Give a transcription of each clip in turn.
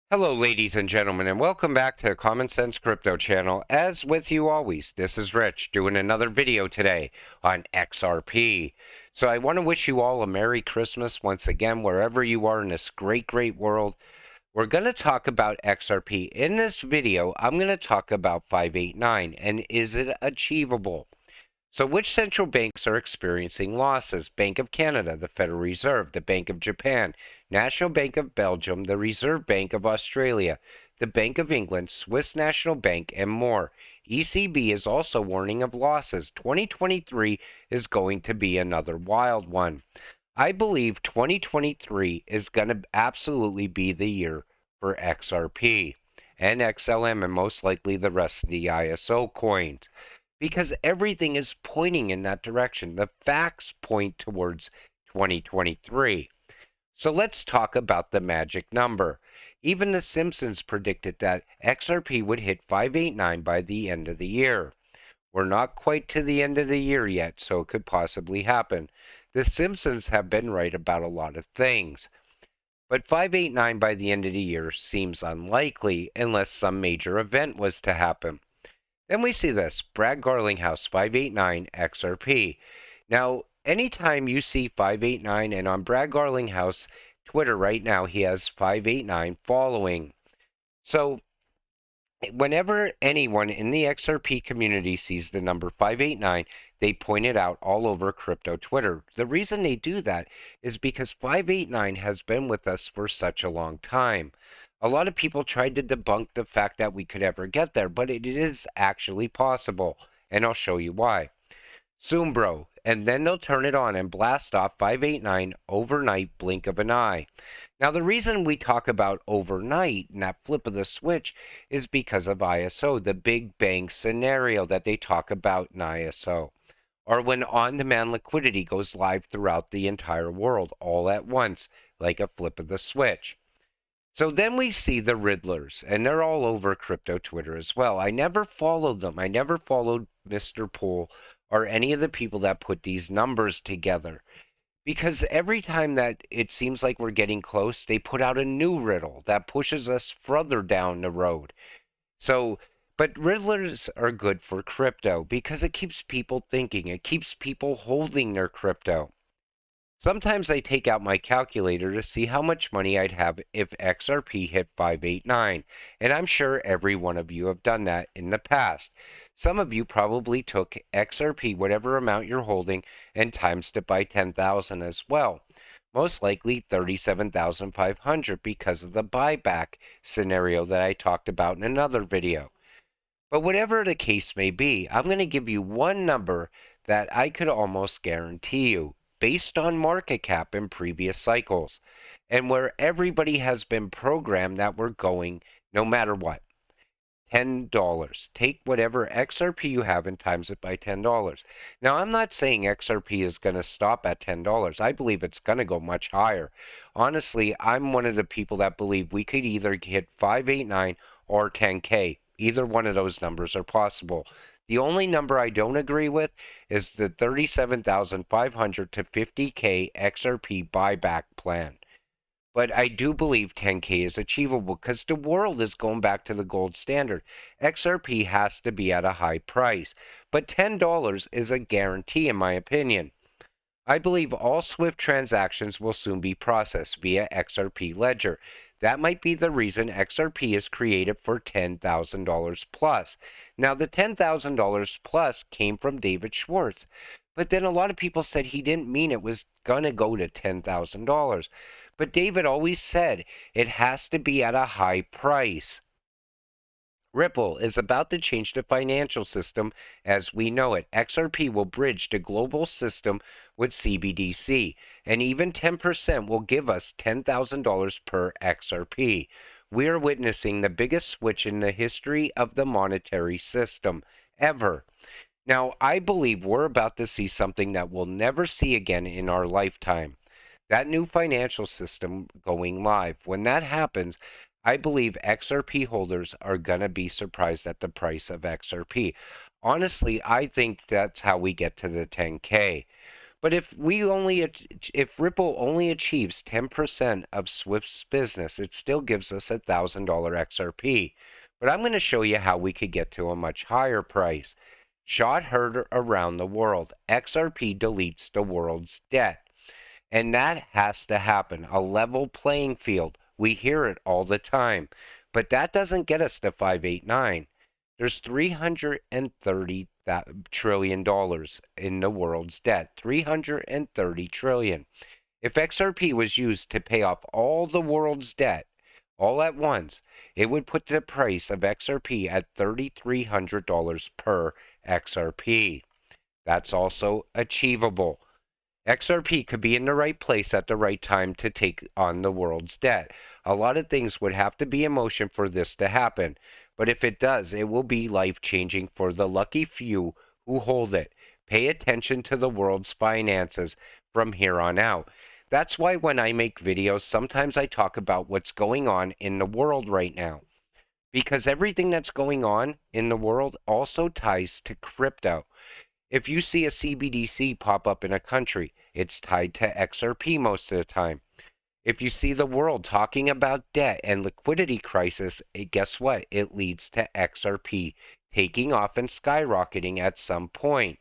Hello, ladies and gentlemen, and welcome back to the Common Sense Crypto channel. As with you always, this is Rich doing another video today on XRP. So I want to wish you all a Merry Christmas once again, wherever you are in this great, great world. We're going to talk about XRP. In this video, I'm going to talk about 589 and is it achievable? So which central banks are experiencing losses? Bank of Canada, the Federal Reserve, the Bank of Japan, National Bank of Belgium, the Reserve Bank of Australia, the Bank of England, Swiss National Bank, and more. ECB is also warning of losses. 2023 is going to be another wild one. I believe 2023 is going to absolutely be the year for XRP and XLM and most likely the rest of the ISO coins, because everything is pointing in that direction. The facts point towards 2023. So let's talk about the magic number. Even the Simpsons predicted that XRP would hit 589 by the end of the year. We're not quite to the end of the year yet, so it could possibly happen. The Simpsons have been right about a lot of things. But 589 by the end of the year seems unlikely unless some major event was to happen. Then we see this, Brad Garlinghouse, 589 XRP. Now, anytime you see 589, and on Brad Garlinghouse Twitter right now, he has 589 following. So, whenever anyone in the XRP community sees the number 589, they point it out all over crypto Twitter. The reason they do that is because 589 has been with us for such a long time. A lot of people tried to debunk the fact that we could ever get there, but it is actually possible, and I'll show you why. Soon, bro, and then they'll turn it on and blast off 589 overnight blink of an eye. Now, the reason we talk about overnight and that flip of the switch is because of ISO, the big bang scenario that they talk about in ISO, or when on-demand liquidity goes live throughout the entire world all at once, like a flip of the switch. So then we see the Riddlers, and they're all over crypto Twitter as well. I never followed them. I never followed Mr. Poole or any of the people that put these numbers together, because every time that it seems like we're getting close, they put out a new riddle that pushes us further down the road. So, but Riddlers are good for crypto because it keeps people thinking. It keeps people holding their crypto. Sometimes I take out my calculator to see how much money I'd have if XRP hit 589, and I'm sure every one of you have done that in the past. Some of you probably took XRP, whatever amount you're holding, and times it by 10,000 as well. Most likely 37,500 because of the buyback scenario that I talked about in another video. But whatever the case may be, I'm going to give you one number that I could almost guarantee you, based on market cap in previous cycles, and where everybody has been programmed that we're going no matter what. $10. Take whatever XRP you have and times it by $10. Now, I'm not saying XRP is going to stop at $10. I believe it's going to go much higher. Honestly, I'm one of the people that believe we could either hit 589 or 10K. Either one of those numbers are possible. The only number I don't agree with is the 37,500 to 50K XRP buyback plan. But I do believe 10K is achievable because the world is going back to the gold standard. XRP has to be at a high price, but $10 is a guarantee in my opinion. I believe all SWIFT transactions will soon be processed via XRP Ledger. That might be the reason XRP is created for $10,000 plus. Now, the $10,000 plus came from David Schwartz, but then a lot of people said he didn't mean it was going to go to $10,000. But David always said it has to be at a high price. Ripple is about to change the financial system as we know it. XRP will bridge the global system with CBDC, and even 10% will give us $10,000 per XRP. We are witnessing the biggest switch in the history of the monetary system ever. Now, I believe we're about to see something that we'll never see again in our lifetime. That new financial system going live. When that happens, I believe XRP holders are going to be surprised at the price of XRP. Honestly, I think that's how we get to the 10K. But if Ripple only achieves 10% of Swift's business, it still gives us $1,000 XRP. But I'm going to show you how we could get to a much higher price. Shot heard around the world. XRP deletes the world's debt. And that has to happen. A level playing field. We hear it all the time. But that doesn't get us to 589. There's $330 trillion in the world's debt. 330 trillion. If XRP was used to pay off all the world's debt all at once, it would put the price of XRP at $3,300 per XRP. That's also achievable. XRP could be in the right place at the right time to take on the world's debt. A lot of things would have to be in motion for this to happen, but if it does, it will be life-changing for the lucky few who hold it. Pay attention to the world's finances from here on out. That's why when I make videos, sometimes I talk about what's going on in the world right now, because everything that's going on in the world also ties to crypto. If you see a CBDC pop up in a country, it's tied to XRP most of the time. If you see the world talking about debt and liquidity crisis, guess what? It leads to XRP taking off and skyrocketing at some point,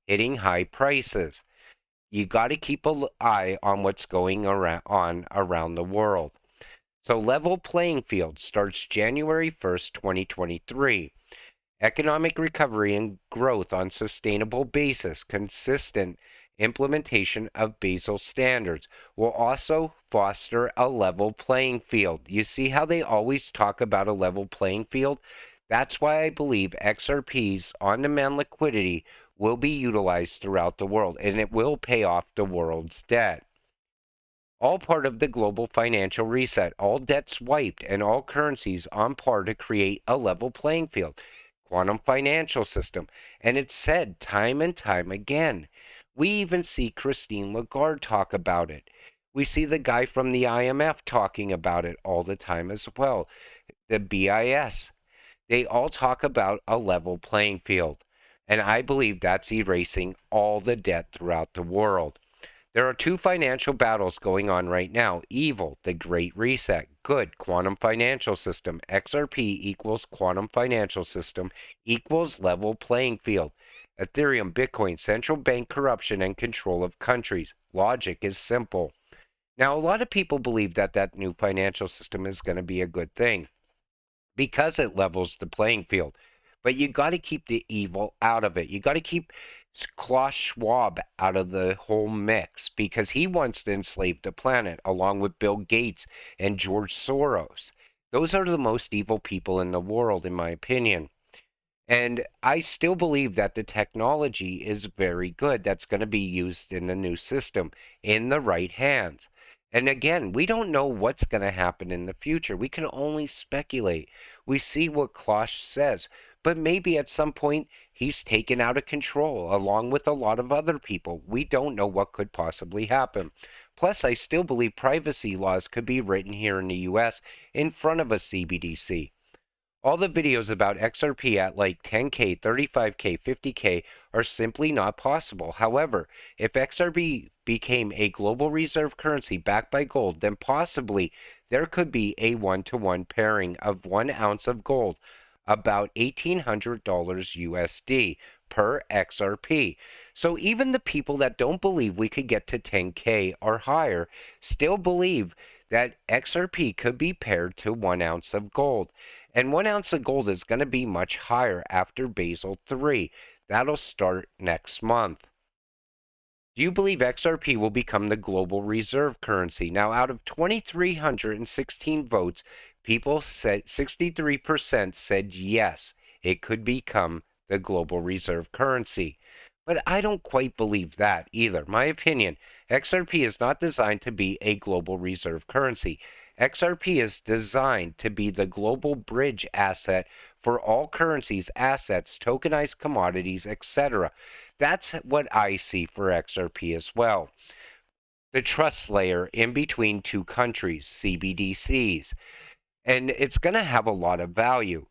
hitting high prices. You got to keep an eye on what's going around the world. So level playing field starts January 1st, 2023. Economic recovery and growth on sustainable basis, consistent implementation of Basel standards will also foster a level playing field. You see how they always talk about a level playing field? That's why I believe XRP's on-demand liquidity will be utilized throughout the world, and it will pay off the world's debt. All part of the global financial reset, all debts wiped, and all currencies on par to create a level playing field. Quantum financial system, and it's said time and time again. We even see Christine Lagarde talk about it. We see the guy from the IMF talking about it all the time as well. The BIS. They all talk about a level playing field, and I believe that's erasing all the debt throughout the world. There are two financial battles going on right now. Evil, the Great Reset. Good, quantum financial system. XRP equals quantum financial system equals level playing field. Ethereum, Bitcoin, central bank corruption and control of countries. Logic is simple. Now, a lot of people believe that that new financial system is going to be a good thing because it levels the playing field. But you got to keep the evil out of it. You got to keep Klaus Schwab out of the whole mix because he wants to enslave the planet along with Bill Gates and George Soros. Those are the most evil people in the world, in my opinion. And I still believe that the technology is very good that's going to be used in the new system in the right hands. And again, we don't know what's going to happen in the future. We can only speculate. We see what Klaus says, but maybe at some point he's taken out of control along with a lot of other people. We don't know what could possibly happen. Plus, I still believe privacy laws could be written here in the US in front of a CBDC. All the videos about XRP at like 10K, 35K, 50K are simply not possible. However, if XRP became a global reserve currency backed by gold, then possibly there could be a one-to-one pairing of 1 ounce of gold, about $1,800 USD per XRP. So even the people that don't believe we could get to 10K or higher still believe that XRP could be paired to 1 ounce of gold. And 1 ounce of gold is going to be much higher after Basel III. That'll start next month. Do you believe XRP will become the global reserve currency? Now, out of 2,316 votes, people said 63% said yes, it could become the global reserve currency. But I don't quite believe that either. My opinion, XRP is not designed to be a global reserve currency. XRP is designed to be the global bridge asset for all currencies, assets, tokenized commodities, etc. That's what I see for XRP as well. The trust layer in between two countries, CBDCs. And it's going to have a lot of value.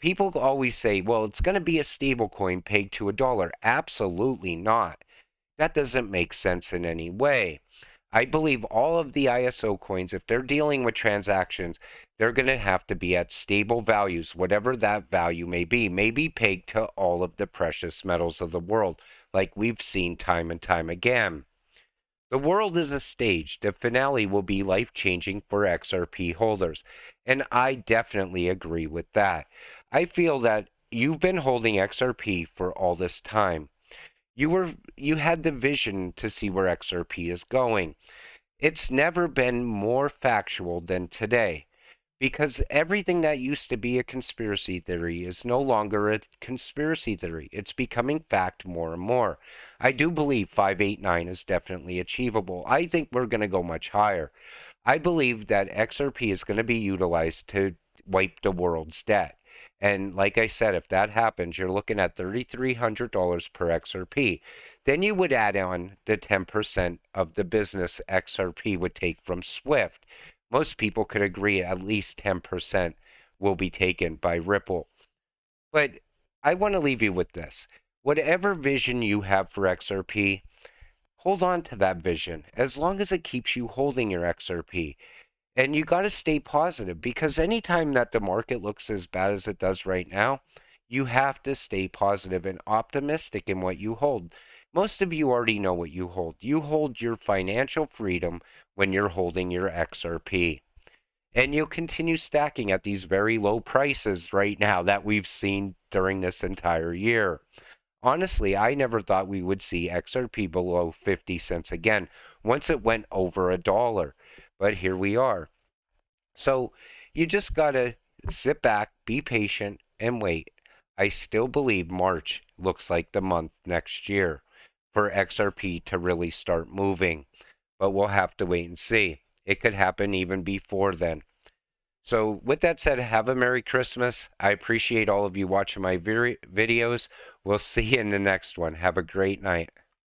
People always say, well, it's going to be a stable coin pegged to $1. Absolutely not. That doesn't make sense in any way. I believe all of the ISO coins, if they're dealing with transactions, they're going to have to be at stable values, whatever that value may be pegged to all of the precious metals of the world, like we've seen time and time again. The world is a stage. The finale will be life changing for XRP holders. And I definitely agree with that. I feel that you've been holding XRP for all this time. You had the vision to see where XRP is going. It's never been more factual than today, because everything that used to be a conspiracy theory is no longer a conspiracy theory. It's becoming fact more and more. I do believe 589 is definitely achievable. I think we're going to go much higher. I believe that XRP is going to be utilized to wipe the world's debt. And like I said, if that happens, you're looking at $3,300 per XRP. Then you would add on the 10% of the business XRP would take from Swift. Most people could agree at least 10% will be taken by Ripple. But I want to leave you with this. Whatever vision you have for XRP, hold on to that vision as long as it keeps you holding your XRP. And you got to stay positive, because anytime that the market looks as bad as it does right now, you have to stay positive and optimistic in what you hold. Most of you already know what you hold. You hold your financial freedom when you're holding your XRP. And you'll continue stacking at these very low prices right now that we've seen during this entire year. Honestly, I never thought we would see XRP below 50 cents again once it went over $1. But here we are. So you just got to sit back, be patient, and wait. I still believe March looks like the month next year for XRP to really start moving. But we'll have to wait and see. It could happen even before then. So with that said, have a Merry Christmas. I appreciate all of you watching my videos. We'll see you in the next one. Have a great night.